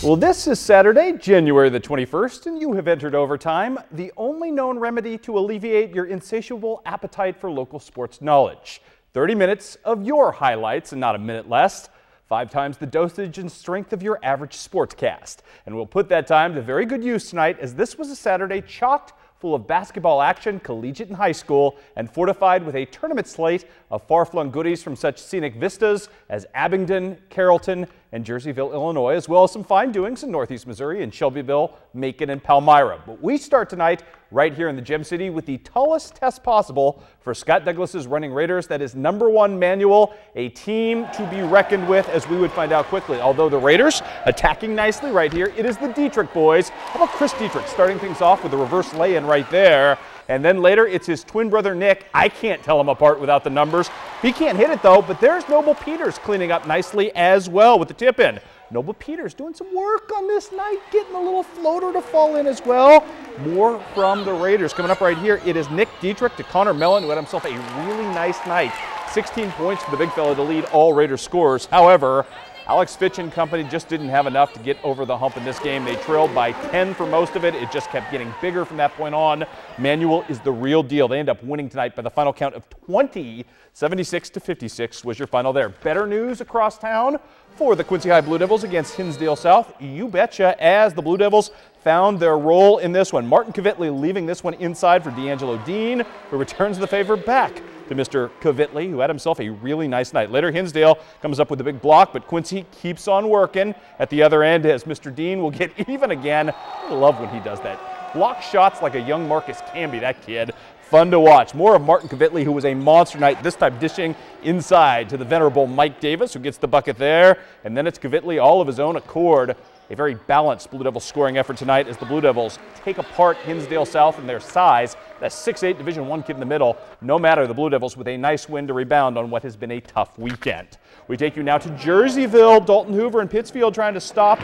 Well, this is Saturday, January the 21st, and you have entered overtime, the only known remedy to alleviate your insatiable appetite for local sports knowledge. 30 minutes of your highlights and not a minute less. 5 times the dosage and strength of your average sportscast. And we'll put that time to very good use tonight, as this was a Saturday chocked full of basketball action, collegiate and high school, and fortified with a tournament slate of far-flung goodies from such scenic vistas as Abingdon, Carrollton, and Jerseyville, Illinois, as well as some fine doings in Northeast Missouri and Shelbyville, Macon, and Palmyra. But we start tonight right here in the Gem City with the tallest test possible for Scott Douglas's Running Raiders. That is #1 Manual, a team to be reckoned with, as we would find out quickly. Although the Raiders attacking nicely right here, it is the Dietrich boys. How about Chris Dietrich starting things off with a reverse lay-in right there? And then later, it's his twin brother, Nick. I can't tell them apart without the numbers. He can't hit it, though, but there's Noble Peters cleaning up nicely as well with the tip-in. Noble Peters doing some work on this night, getting a little floater to fall in as well. More from the Raiders. Coming up right here, it is Nick Dietrich to Connor Mellon, who had himself a really nice night. 16 points for the big fella to lead all Raiders scorers. However, Alex Fitch and company just didn't have enough to get over the hump in this game. They trailed by 10 for most of it. It just kept getting bigger from that point on. Manual is the real deal. They end up winning tonight by the final count of 20. 76-56 was your final there. Better news across town for the Quincy High Blue Devils against Hinsdale South. You betcha, as the Blue Devils found their role in this one. Martin Kvitley leaving this one inside for D'Angelo Dean, who returns the favor back to Mr. Kvitley, who had himself a really nice night. Later, Hinsdale comes up with a big block, but Quincy keeps on working at the other end, as Mr. Dean will get even again. I love when he does that. Block shots like a young Marcus Camby, that kid. Fun to watch. More of Martin Kvitley, who was a monster night, this time dishing inside to the venerable Mike Davis, who gets the bucket there. And then it's Kvitley all of his own accord. A very balanced Blue Devils scoring effort tonight as the Blue Devils take apart Hinsdale South in their size. That 6'8" Division I kid in the middle. No matter, the Blue Devils with a nice win to rebound on what has been a tough weekend. We take you now to Jerseyville. Dalton Hoover and Pittsfield trying to stop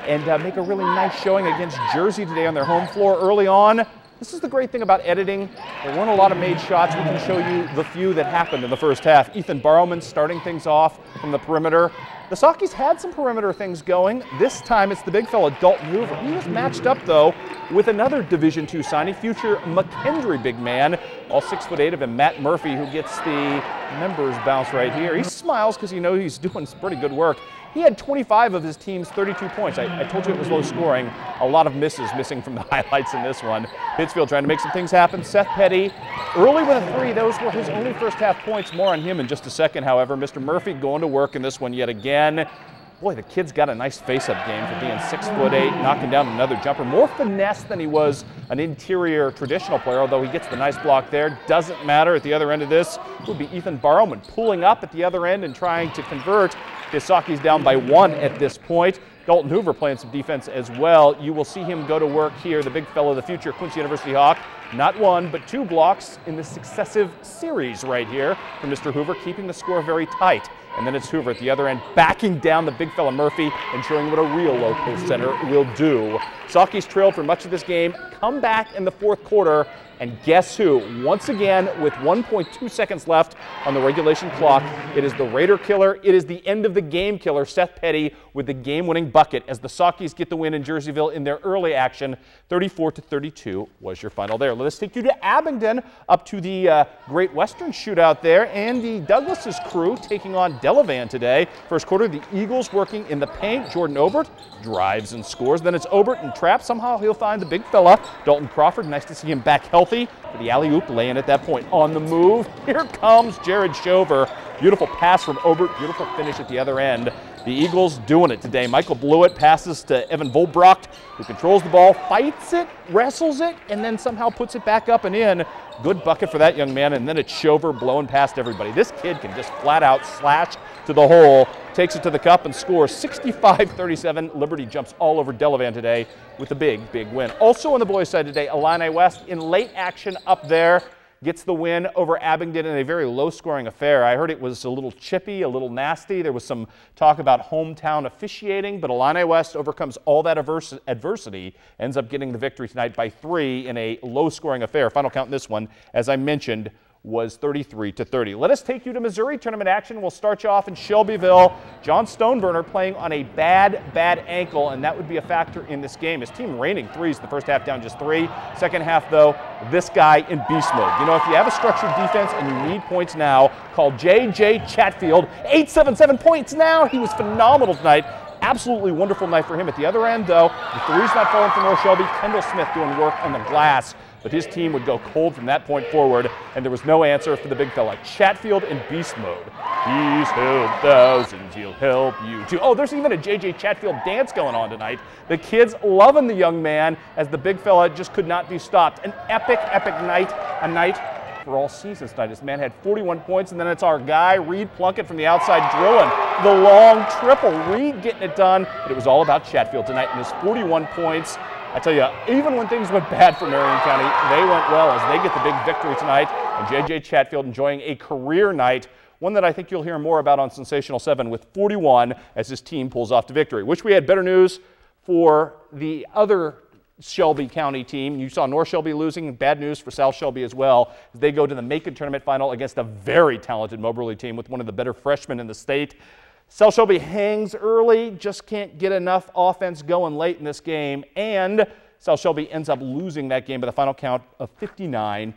and make a really nice showing against Jersey today on their home floor early on. This is the great thing about editing. There weren't a lot of made shots. We can show you the few that happened in the first half. Ethan Barrowman starting things off from the perimeter. The Saukeys had some perimeter things going. This time it's the big fella, Dalton Hoover. He was matched up, though, with another Division II signing, future McKendree big man, all 6'8" of him, Matt Murphy, who gets the members bounce right here. He smiles because he knows he's doing some pretty good work. He had 25 of his team's 32 points. I told you it was low scoring. A lot of misses missing from the highlights in this one. Pittsfield trying to make some things happen. Seth Petty early with a 3. Those were his only first half points. More on him in just a second, however. Mr. Murphy going to work in this one yet again. Boy, the kid's got a nice face-up game for being 6'8", knocking down another jumper. More finesse than he was an interior traditional player, although he gets the nice block there. Doesn't matter at the other end of this. It would be Ethan Barrowman pulling up at the other end and trying to convert. The Saukeys down by 1 at this point. Dalton Hoover playing some defense as well. You will see him go to work here, the big fellow, the future Quincy University Hawk. Not 1, but 2 blocks in the successive series right here from Mr. Hoover, keeping the score very tight. And then it's Hoover at the other end, backing down the big fella Murphy and showing what a real low post center will do. Saukeys trailed for much of this game, come back in the fourth quarter, and guess who? Once again, with 1.2 seconds left on the regulation clock, it is the Raider killer. It is the end of the game killer, Seth Petty, with the game-winning bucket as the Saukeys get the win in Jerseyville in their early action. 34-32 was your final there. Let's take you to Abingdon, up to the Great Western Shootout there. Andy Douglas's crew taking on Delavan today. First quarter, the Eagles working in the paint. Jordan Obert drives and scores. Then it's Obert and trap. Somehow he'll find the big fella, Dalton Crawford. Nice to see him back healthy for the alley-oop lay-in at that point. On the move, here comes Jared Shover. Beautiful pass from Obert. Beautiful finish at the other end. The Eagles doing it today. Michael Blewett passes to Evan Volbrocht, who controls the ball, fights it, wrestles it, and then somehow puts it back up and in. Good bucket for that young man, and then it's Shover blowing past everybody. This kid can just flat out slash to the hole, takes it to the cup and scores 65-37. Liberty jumps all over Delavan today with a big, big win. Also on the boys' side today, Illini West in late action up there. Gets the win over Abingdon in a very low-scoring affair. I heard it was a little chippy, a little nasty. There was some talk about hometown officiating, but Illini West overcomes all that adversity, ends up getting the victory tonight by 3 in a low-scoring affair. Final count in this one, as I mentioned, was 33-30. Let us take you to Missouri tournament action. We'll start you off in Shelbyville. John Stoneburner playing on a bad ankle, and that would be a factor in this game. His team raining threes in the first half, down just 3. Second half, though, this guy in beast mode. You know, if you have a structured defense and you need points now, call J.J. Chatfield. 877 points now. He was phenomenal tonight. Absolutely wonderful night for him. At the other end, though, the three's not falling for North Shelby. Kendall Smith doing work on the glass, but his team would go cold from that point forward, and there was no answer for the big fella. Chatfield in beast mode. He's helped thousands, he'll help you too. Oh, there's even a J.J. Chatfield dance going on tonight. The kids loving the young man as the big fella just could not be stopped. An epic night, a night for all seasons tonight. This man had 41 points, and then it's our guy, Reed Plunkett, from the outside drilling the long triple. Reed getting it done, but it was all about Chatfield tonight and his 41 points. I tell you, even when things went bad for Marion County, they went well as they get the big victory tonight. And J.J. Chatfield enjoying a career night, one that I think you'll hear more about on Sensational 7 with 41 as his team pulls off the victory. Wish we had better news for the other Shelby County team. You saw North Shelby losing, bad news for South Shelby as well. They go to the Macon tournament final against a very talented Moberly team with one of the better freshmen in the state. South Shelby hangs early, just can't get enough offense going late in this game, and South Shelby ends up losing that game by the final count of 59-43.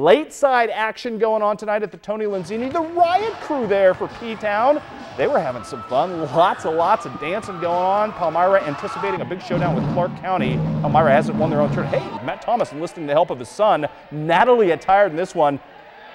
Late side action going on tonight at the Tony Lenzini. The Riot crew there for P-Town. They were having some fun. Lots of dancing going on. Palmyra anticipating a big showdown with Clark County. Palmyra hasn't won their own tournament. Hey, Matt Thomas enlisting the help of his son. Natalie attired in this one.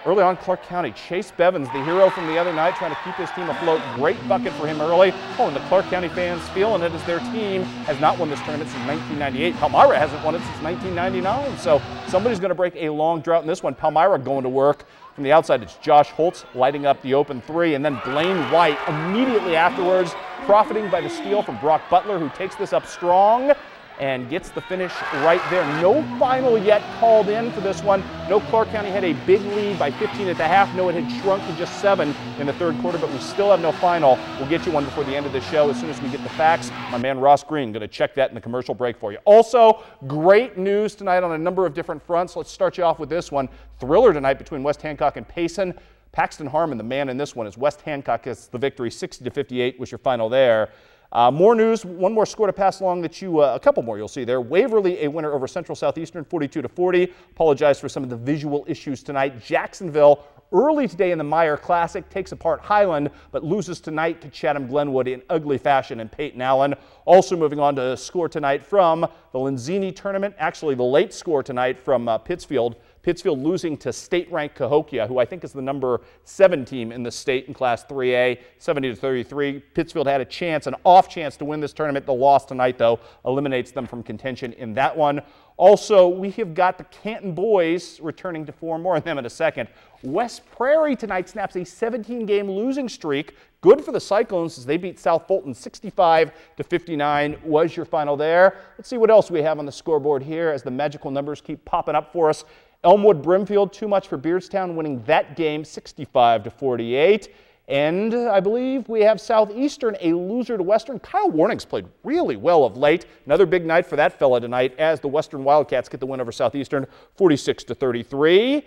Early on, Clark County, Chase Bevins, the hero from the other night, trying to keep his team afloat. Great bucket for him early. Oh, and the Clark County fans feeling it as their team has not won this tournament since 1998. Palmyra hasn't won it since 1999, so somebody's going to break a long drought in this one. Palmyra going to work. From the outside, it's Josh Holtz lighting up the open 3, and then Blaine White immediately afterwards, profiting by the steal from Brock Butler, who takes this up strong and gets the finish right there. No final yet called in for this one. No, Clark County had a big lead by 15 at the half. No, it had shrunk to just 7 in the third quarter, but we still have no final. We'll get you one before the end of the show as soon as we get the facts. My man Ross Green going to check that in the commercial break for you. Also, great news tonight on a number of different fronts. Let's start you off with this one. Thriller tonight between West Hancock and Payson. Paxton Harmon, the man in this one, as West Hancock gets the victory. 60-58 was your final there. More news, one more score to pass along that you, a couple more you'll see there. Waverly, a winner over Central Southeastern, 42-40. Apologize for some of the visual issues tonight. Jacksonville, early today in the Meyer Classic, takes apart Highland, but loses tonight to Chatham Glenwood in ugly fashion and Peyton Allen. Also moving on to score tonight from the Lenzini tournament, actually the late score tonight from Pittsfield. Pittsfield losing to state-ranked Cahokia, who I think is the number 7 team in the state in Class 3A, 70-33. Pittsfield had a chance, an off chance to win this tournament. The loss tonight, though, eliminates them from contention in that one. Also, we have got the Canton boys returning to form. More on them in a second. West Prairie tonight snaps a 17-game losing streak. Good for the Cyclones as they beat South Fulton 65-59 was your final there. Let's see what else we have on the scoreboard here as the magical numbers keep popping up for us. Elmwood Brimfield, too much for Beardstown, winning that game 65-48. And I believe we have Southeastern, a loser to Western. Kyle Warning's played really well of late. Another big night for that fella tonight as the Western Wildcats get the win over Southeastern 46-33.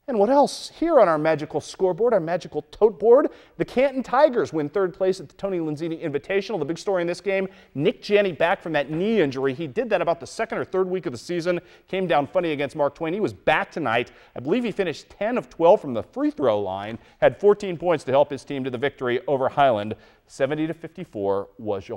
And what else? Here on our magical scoreboard, our magical tote board, the Canton Tigers win third place at the Tony Lenzini Invitational. The big story in this game, Nick Janney back from that knee injury. He did that about the second or third week of the season. Came down funny against Mark Twain. He was back tonight. I believe he finished 10 of 12 from the free throw line. Had 14 points to help his team to the victory over Highland. 70-54 was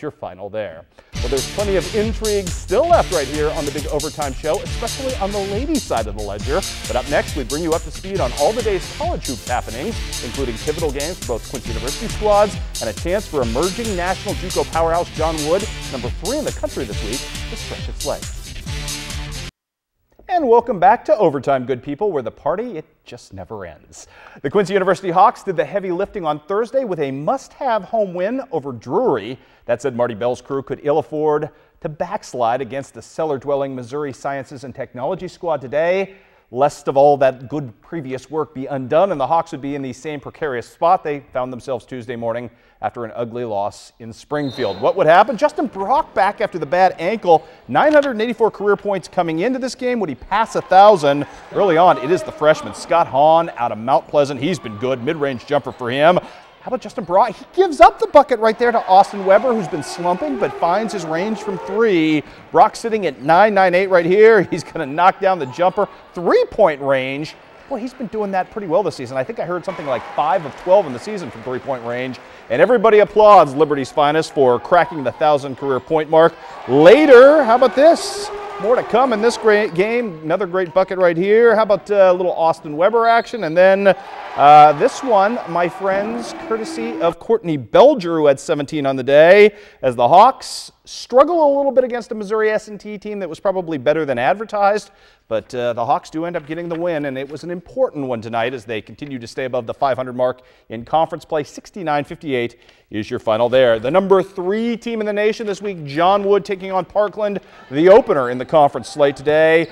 your final there. Well, there's plenty of intrigue still left right here on the Big Overtime Show, especially on the ladies' side of the ledger. But up next, we bring you up to speed on all the day's college hoops happenings, including pivotal games for both Quincy University squads and a chance for emerging national JUCO powerhouse John Wood, number 3 in the country this week, to stretch its legs. And welcome back to Overtime, good people, where the party, it just never ends. The Quincy University Hawks did the heavy lifting on Thursday with a must-have home win over Drury. That said, Marty Bell's crew could ill afford to backslide against the cellar-dwelling Missouri Sciences and Technology squad today. Lest of all that good previous work be undone and the Hawks would be in the same precarious spot they found themselves Tuesday morning after an ugly loss in Springfield. What would happen? Justin Brock back after the bad ankle. 984 career points coming into this game. Would he pass 1,000? Early on, it is the freshman Scott Hahn out of Mount Pleasant. He's been good. Mid-range jumper for him. How about Justin Brock? He gives up the bucket right there to Austin Weber, who's been slumping, but finds his range from 3. Brock sitting at 9.98 right here. He's going to knock down the jumper. 3-point range. Boy, he's been doing that pretty well this season. I think I heard something like 5 of 12 in the season from 3-point range. And everybody applauds Liberty's finest for cracking the 1,000 career point mark. Later, how about this? More to come in this great game. Another great bucket right here. How about a little Austin Weber action? And then this one, my friends, courtesy of Courtney Belger, who had 17 on the day, as the Hawks struggle a little bit against a Missouri S&T team that was probably better than advertised. But the Hawks do end up getting the win, and it was an important one tonight as they continue to stay above the 500 mark in conference play. 69-58 is your final there. The number 3 team in the nation this week, John Wood, taking on Parkland, the opener in the conference slate today.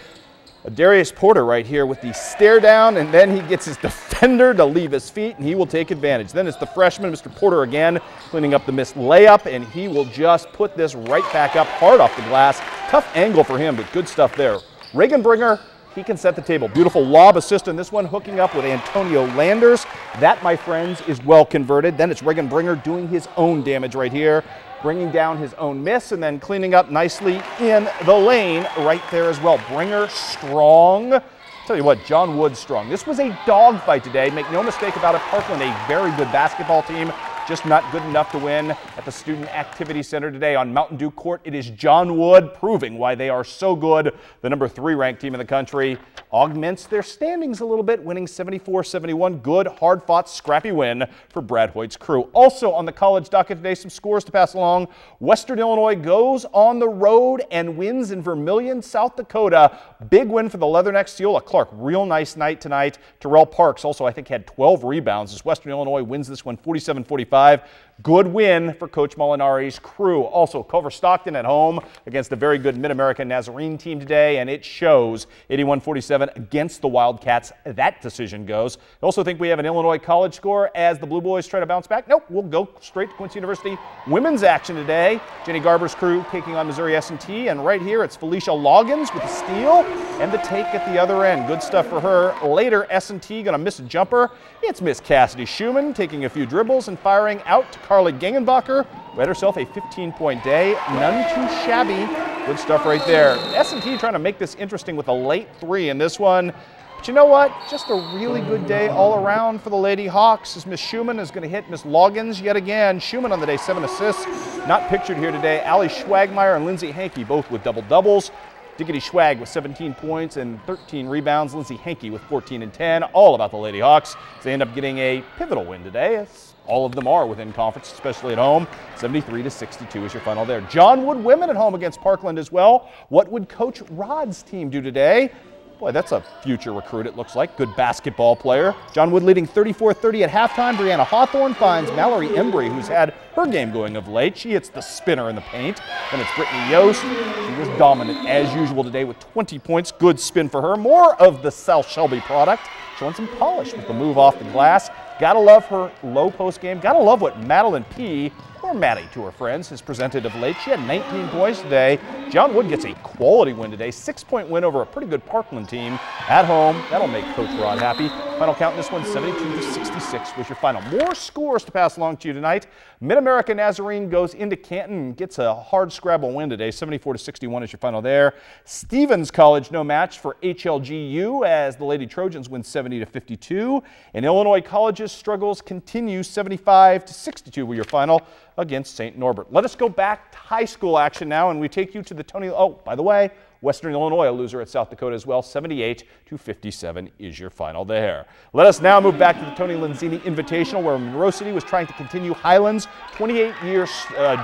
Darius Porter right here with the stare down, and then he gets his defender to leave his feet, and he will take advantage. Then it's the freshman, Mr. Porter again, cleaning up the missed layup, and he will just put this right back up hard off the glass. Tough angle for him, but good stuff there. Regenbringer, he can set the table. Beautiful lob assist in this one, hooking up with Antonio Landers. That, my friends, is well converted. Then it's Regenbringer doing his own damage right here, bringing down his own miss, and then cleaning up nicely in the lane right there as well. Bringer strong. Tell you what, John Wood strong. This was a dogfight today. Make no mistake about it, Parkland, a very good basketball team, just not good enough to win at the Student Activity Center today on Mountain Dew Court. It is John Wood proving why they are so good. The number 3 ranked team in the country augments their standings a little bit, winning 74-71. Good, hard-fought, scrappy win for Brad Hoyt's crew. Also on the college docket today, some scores to pass along. Western Illinois goes on the road and wins in Vermillion, South Dakota. Big win for the Leathernecks. Ceola Clark, real nice night tonight. Terrell Parks also, I think, had 12 rebounds as Western Illinois wins this one 47-45. Good win for Coach Molinari's crew. Also, Culver Stockton at home against a very good Mid-American Nazarene team today, and it shows 81-47 against the Wildcats. That decision goes. I also think we have an Illinois college score as the Blue Boys try to bounce back. Nope, we'll go straight to Quincy University. Women's action today. Jenny Garber's crew taking on Missouri S&T, and right here it's Felicia Loggins with a steal and the take at the other end. Good stuff for her. Later, S&T going to miss a jumper. It's Miss Cassidy Schumann taking a few dribbles and firing out to Carly Gengenbacher, who had herself a 15-point day. None too shabby. Good stuff right there. S&T trying to make this interesting with a late 3 in this one. But you know what? Just a really good day all around for the Lady Hawks as Miss Schumann is going to hit Miss Loggins yet again. Schumann on the day, 7 assists. Not pictured here today. Allie Schwagmeyer and Lindsay Hankey both with double-doubles. Diggity Schwag with 17 points and 13 rebounds. Lindsay Hankey with 14 and 10. All about the Lady Hawks. They end up getting a pivotal win today. As all of them are within conference, especially at home. 73-62 is your final there. John Wood women at home against Parkland as well. What would Coach Rod's team do today? Boy, that's a future recruit, it looks like. Good basketball player. John Wood leading 34-30 at halftime. Brianna Hawthorne finds Mallory Embry, who's had her game going of late. She hits the spinner in the paint. Then it's Brittany Yost. She was dominant as usual today with 20 points. Good spin for her. More of the South Shelby product. Showing some polish with the move off the glass. Gotta love her low post game. Gotta love what Madeline P., or Maddie to her friends, has presented of late. She had 19 points today. John Wood gets a quality win today. 6-point win over a pretty good Parkland team at home. That'll make Coach Rod happy. Final count in this one, 72-66 was your final. More scores to pass along to you tonight. Mid-America Nazarene goes into Canton and gets a hard scrabble win today. 74-61 is your final there. Stevens College no match for HLGU as the Lady Trojans win 70-52. And Illinois College's struggles continue. 75-62 were your final against St. Norbert. Let us go back to high school action now, and we take you to the Tony. Oh, by the way, Western Illinois, a loser at South Dakota as well. 78-57 is your final there. Let us now move back to the Tony Lenzini Invitational, where Monroe City was trying to continue Highland's 28-year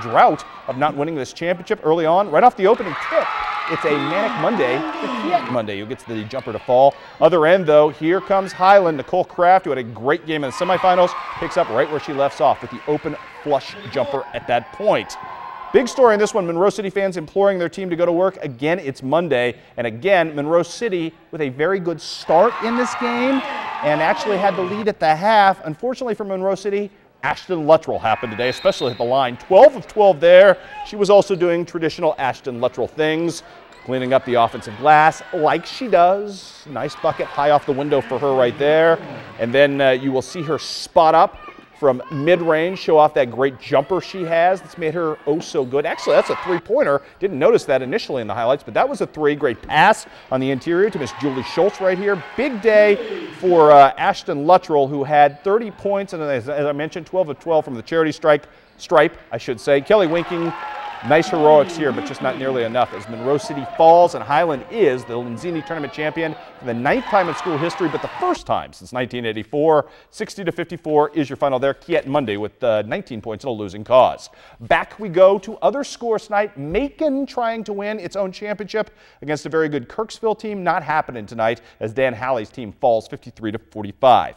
drought of not winning this championship early on. Right off the opening tip, it's a manic Monday for Kiet Monday, who gets the jumper to fall. Other end, though, here comes Highland. Nicole Kraft, who had a great game in the semifinals, picks up right where she left off with the open flush jumper at that point. Big story in this one, Monroe City fans imploring their team to go to work. Again, it's Monday, and again, Monroe City with a very good start in this game and actually had the lead at the half. Unfortunately for Monroe City, Ashton Luttrell happened today, especially at the line. 12 of 12 there. She was also doing traditional Ashton Luttrell things, cleaning up the offensive glass like she does. Nice bucket high off the window for her right there. And then you will see her spot up from mid-range, show off that great jumper she has. That's made her oh so good. Actually, that's a three-pointer. Didn't notice that initially in the highlights, but that was a three. Great pass on the interior to Miss Julie Schultz right here. Big day for Ashton Luttrell, who had 30 points, and as I mentioned, 12 of 12 from the charity stripe, I should say. Kelly Winking, nice heroics here, but just not nearly enough as Monroe City falls, and Highland is the Lenzini tournament champion for the 9th time in school history, but the first time since 1984. 60-54 is your final there. Kiet Monday with 19 points in a losing cause. Back we go to other scores tonight. Macon trying to win its own championship against a very good Kirksville team. Not happening tonight as Dan Halley's team falls 53-45.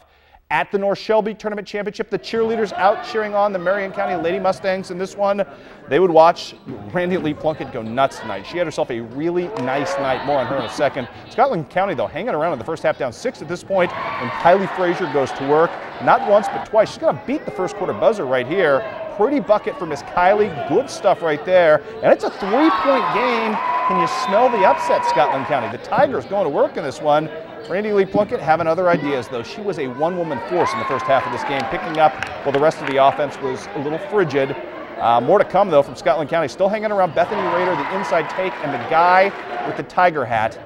At the North Shelby Tournament Championship, the cheerleaders out cheering on the Marion County Lady Mustangs in this one. They would watch Randy Lee Plunkett go nuts tonight. She had herself a really nice night. More on her in a second. Scotland County, though, hanging around in the first half, down 6 at this point, and Kylie Frazier goes to work. Not once, but twice. She's going to beat the first quarter buzzer right here. Pretty bucket for Miss Kylie. Good stuff right there. And it's a 3-point game. Can you smell the upset, Scotland County? The Tigers going to work in this one. Randy Lee Plunkett having other ideas, though. She was a one-woman force in the first half of this game, picking up while the rest of the offense was a little frigid. More to come, though, from Scotland County. Still hanging around Bethany Rader, the inside take, and the guy with the tiger hat.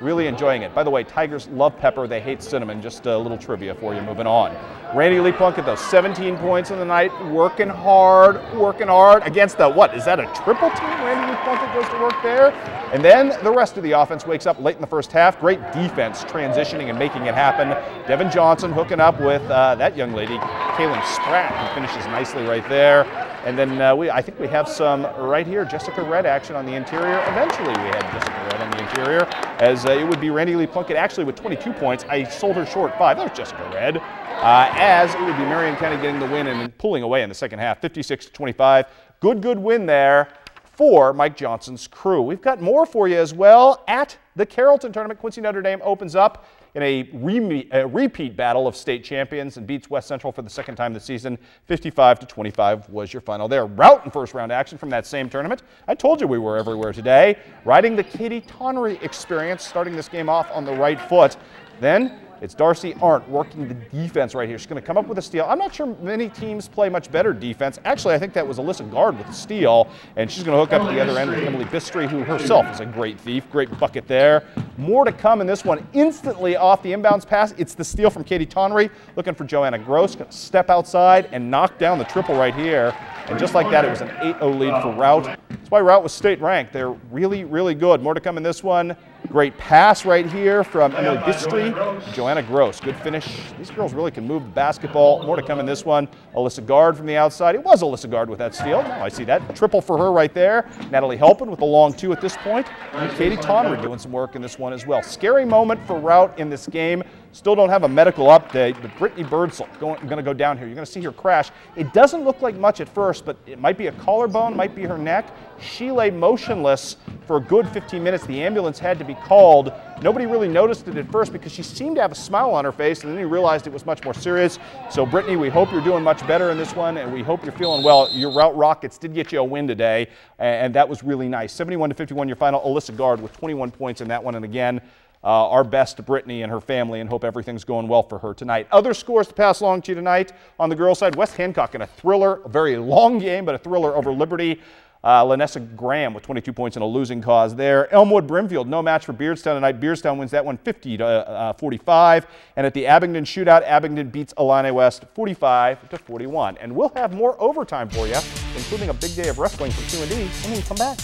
Really enjoying it. By the way, Tigers love pepper. They hate cinnamon. Just a little trivia for you moving on. Randy Lee Plunkett, though, 17 points in the night. Working hard against the, what, is that a triple team? Randy Lee Plunkett goes to work there. And then the rest of the offense wakes up late in the first half. Great defense transitioning and making it happen. Devin Johnson hooking up with that young lady, Kaylin Spratt, who finishes nicely right there. And then I think we have some right here, Jessica Red action on the interior. Eventually we had Jessica Red on the interior, as it would be Randy Lee Plunkett actually with 22 points. I sold her short 5. That was Jessica Red. As it would be Marion County getting the win and pulling away in the second half, 56-25. Good win there for Mike Johnson's crew. We've got more for you as well at the Carrollton tournament. Quincy Notre Dame opens up in a repeat battle of state champions and beats West Central for the second time this season. 55-25 was your final there. ROUTT in first round action from that same tournament. I told you we were everywhere today. Riding the Katie Tonry experience, starting this game off on the right foot. Then it's Darcy Arndt working the defense right here. She's going to come up with a steal. I'm not sure many teams play much better defense. Actually, I think that was Alyssa Gard with the steal, and she's going to hook up at the other end with Emily Bistry, who herself is a great thief. Great bucket there. More to come in this one. Instantly off the inbounds pass, it's the steal from Katie Tonry, looking for Joanna Gross. Going to step outside and knock down the triple right here. And just like that, it was an 8-0 lead for ROUTT. That's why ROUTT was state ranked. They're really good. More to come in this one. Great pass right here from Emily Bistry. Joanna Gross, good finish. These girls really can move the basketball. More to come in this one. Alyssa Gard from the outside. It was Alyssa Gard with that steal. Now I see that. Triple for her right there. Natalie Helpin with the long 2 at this point. And Katie Tonry doing some work in this one as well. Scary moment for ROUTT in this game. Still don't have a medical update, but Brittany Birdsall going to go down here. You're going to see her crash. It doesn't look like much at first, but it might be a collarbone, might be her neck. She lay motionless for a good 15 minutes. The ambulance had to be called. Nobody really noticed it at first because she seemed to have a smile on her face, and then you realized it was much more serious. So, Brittany, we hope you're doing much better in this one, and we hope you're feeling well. Your ROUTT Rockets did get you a win today, and that was really nice. 71-51 your final. Alyssa Gard with 21 points in that one, and again, our best to Brittany and her family, and hope everything's going well for her tonight. Other scores to pass along to you tonight on the girls' side. West Hancock in a thriller, a very long game, but a thriller over Liberty. Lanessa Graham with 22 points in a losing cause there. Elmwood Brimfield, no match for Beardstown tonight. Beardstown wins that one 50-45. And at the Abingdon Shootout, Abingdon beats Illini West 45-41. And we'll have more overtime for you, including a big day of wrestling from Q&D when we come back.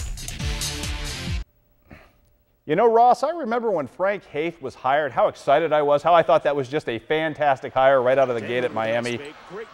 You know, Ross, I remember when Frank Haith was hired, how excited I was, how I thought that was just a fantastic hire right out of the gate at Miami.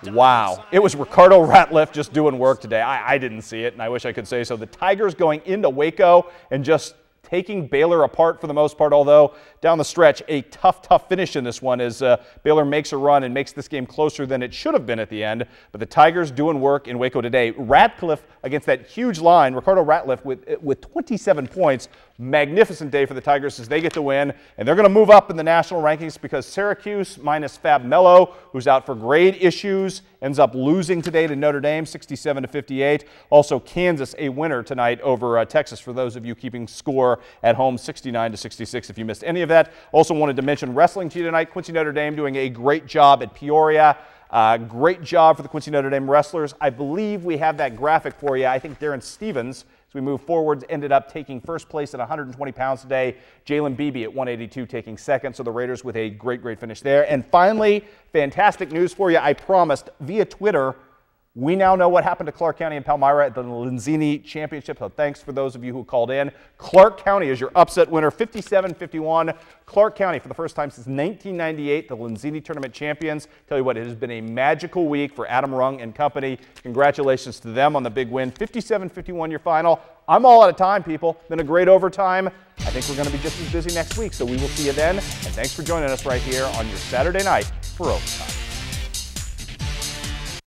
Wow. It was Ricardo Ratliff just doing work today. I didn't see it, and I wish I could say so. The Tigers going into Waco and just taking Baylor apart for the most part, although down the stretch, a tough finish in this one as Baylor makes a run and makes this game closer than it should have been at the end. But the Tigers doing work in Waco today. Ratcliffe against that huge line, Ricardo Ratliff with 27 points. Magnificent day for the Tigers as they get the win, and they're going to move up in the national rankings because Syracuse minus Fab Melo, who's out for grade issues, ends up losing today to Notre Dame 67-58. Also Kansas a winner tonight over Texas for those of you keeping score at home 69-66 if you missed any of that. Also wanted to mention wrestling to you tonight. Quincy Notre Dame doing a great job at Peoria. Great job for the Quincy Notre Dame wrestlers. I believe we have that graphic for you. I think Darren Stevens, as we move forward, ended up taking first place at 120 pounds today. Jalen Beebe at 182 taking second. So the Raiders with a great finish there. And finally, fantastic news for you. I promised via Twitter, we now know what happened to Clark County and Palmyra at the Lenzini Championship, so thanks for those of you who called in. Clark County is your upset winner, 57-51. Clark County, for the first time since 1998, the Lenzini Tournament champions. Tell you what, it has been a magical week for Adam Rung and company. Congratulations to them on the big win. 57-51 your final. I'm all out of time, people. Been a great overtime. I think we're going to be just as busy next week, so we will see you then. And thanks for joining us right here on your Saturday night for Overtime.